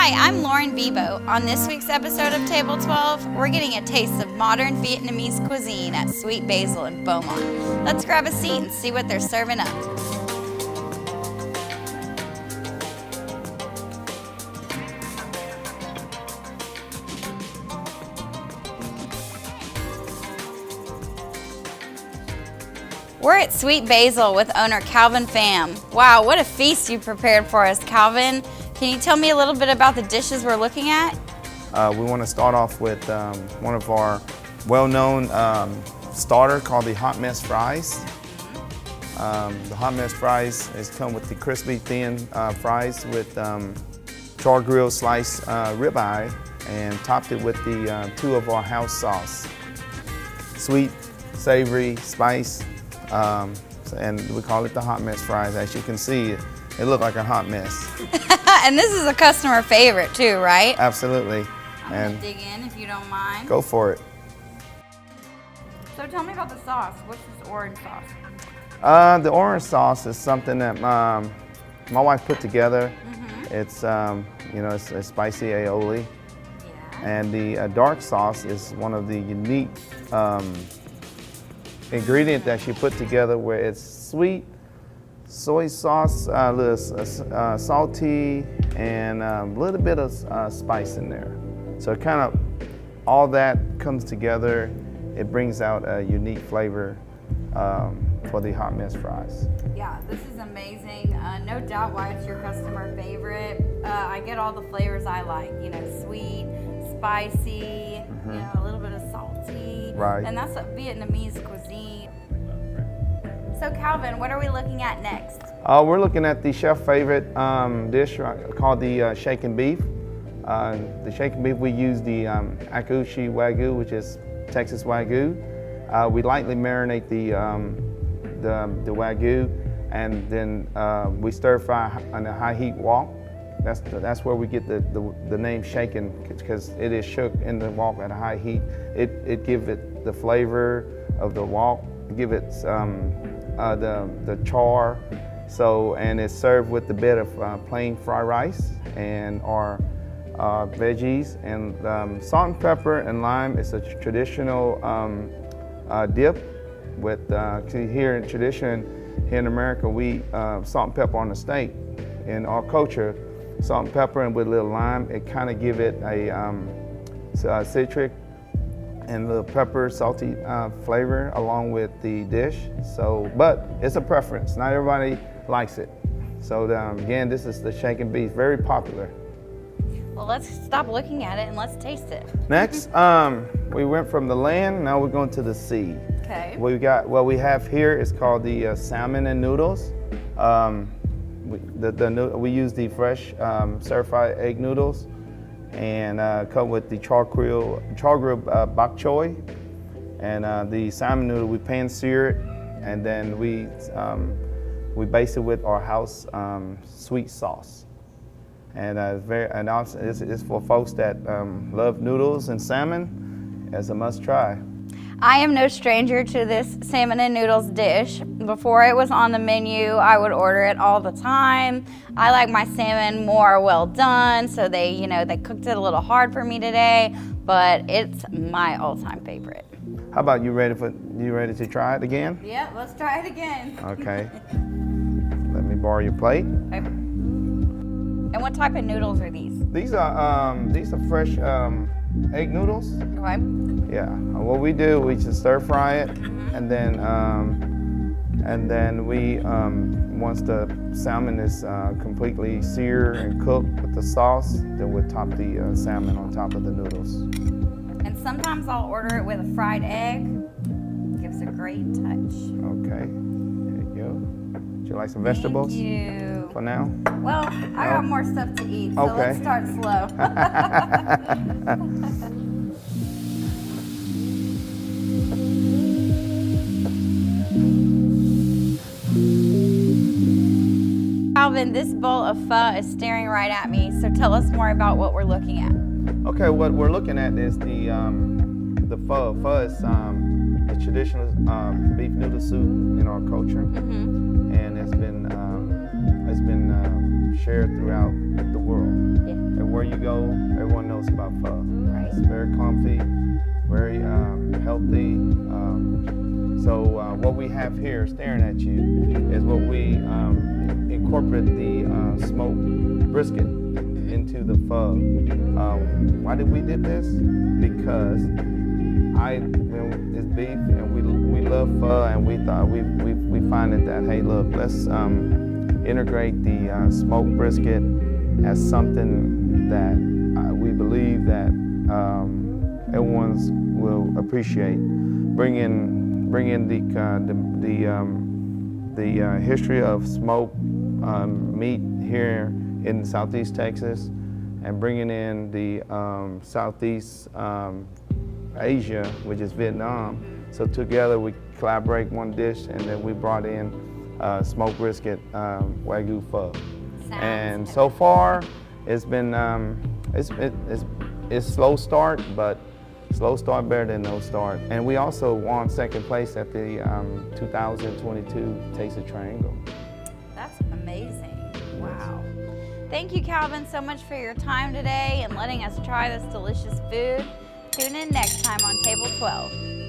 Hi, I'm Lauren Bebeau. On this week's episode of Table 12, we're getting a taste of modern Vietnamese cuisine at Sweet Basil in Beaumont. Let's grab a seat and see what they're serving up. We're at Sweet Basil with owner Calvin Pham. Wow, what a feast you prepared for us, Calvin. Can you tell me a little bit about the dishes we're looking at? We want to start off with one of our well-known starter called the hot mess fries. The hot mess fries come with the crispy thin fries with char grill sliced ribeye and topped it with the two of our house sauce. Sweet, savory, spice, and we call it the hot mess fries. As you can see, it looked like a hot mess. And this is a customer favorite too, right? Absolutely. I'm gonna dig in if you don't mind. Go for it. So tell me about the sauce. What's this orange sauce? The orange sauce is something that my wife put together. It's it's spicy aioli. Yeah. And the dark sauce is one of the unique ingredient that she put together, where it's sweet, soy sauce, a little salty, and a little bit of spice in there. So kind of all that comes together. It brings out a unique flavor for the hot mess fries. Yeah, this is amazing. No doubt why it's your customer favorite. I get all the flavors I like, sweet, spicy, a little bit of salty. Right. And that's a Vietnamese cuisine. So Calvin, what are we looking at next? We're looking at the chef favorite dish called the shaken beef. The shaken beef, we use the Akushi Wagyu, which is Texas Wagyu. We lightly marinate the Wagyu, and then we stir fry on a high heat wok. That's where we get the name shaken, because it is shook in the wok at a high heat. It gives it the flavor of the wok, give it the char. So, and it's served with a bit of plain fried rice and our veggies, and salt and pepper and lime. It's a traditional dip with here in tradition here in America, we salt and pepper on the steak. In our culture, salt and pepper and with a little lime, it kind of give it a citric and the pepper, salty flavor along with the dish. So, but it's a preference. Not everybody likes it. So again, this is the shaken beef, very popular. Well, let's stop looking at it and let's taste it. Next, we went from the land, now we're going to the sea. Okay. What we have here is called the salmon and noodles. We use the fresh certified egg noodles, and come with the char grill bok choy, and the salmon noodle we pan sear it, and then we base it with our house sweet sauce. And it's for folks that love noodles and salmon, as a must try. I am no stranger to this salmon and noodles dish. Before it was on the menu, I would order it all the time. I like my salmon more well done, so they cooked it a little hard for me today, but it's my all-time favorite. How about you ready to try it again? Yeah, let's try it again. Okay. Let me borrow your plate. Okay. And what type of noodles are these? These are fresh egg noodles. Okay. Yeah. What we do, we just stir fry it, and then we once the salmon is completely seared and cooked with the sauce, then we'll top the salmon on top of the noodles. And sometimes I'll order it with a fried egg. Gives a great touch. Okay. There you go. Would you like some vegetables? Thank you. For now? Well, I got more stuff to eat, so Okay. let's start slow. Calvin, this bowl of pho is staring right at me, so tell us more about what we're looking at. Okay, what we're looking at is the pho. Pho is a traditional beef noodle soup in our culture, and it's been shared throughout the world. Yeah. And where you go, everyone knows about pho. Right. It's very comfy, very healthy. So what we have here staring at you is what we incorporate the smoked brisket into the pho. Why did we did this? Because it's beef and we love pho, and we thought we find it that, hey, look, let's integrate the smoked brisket as something that we believe that everyone will appreciate. Bringing the history of smoked meat here in Southeast Texas, and bringing in the Southeast Asia, which is Vietnam. So together we collaborate one dish, and then we brought in smoked brisket Wagyu pho. And so far, it's been it's slow start, but slow start better than no start. And we also won second place at the 2022 Taste of Triangle. That's amazing. Wow. Thank you, Calvin, so much for your time today and letting us try this delicious food. Tune in next time on Table 12.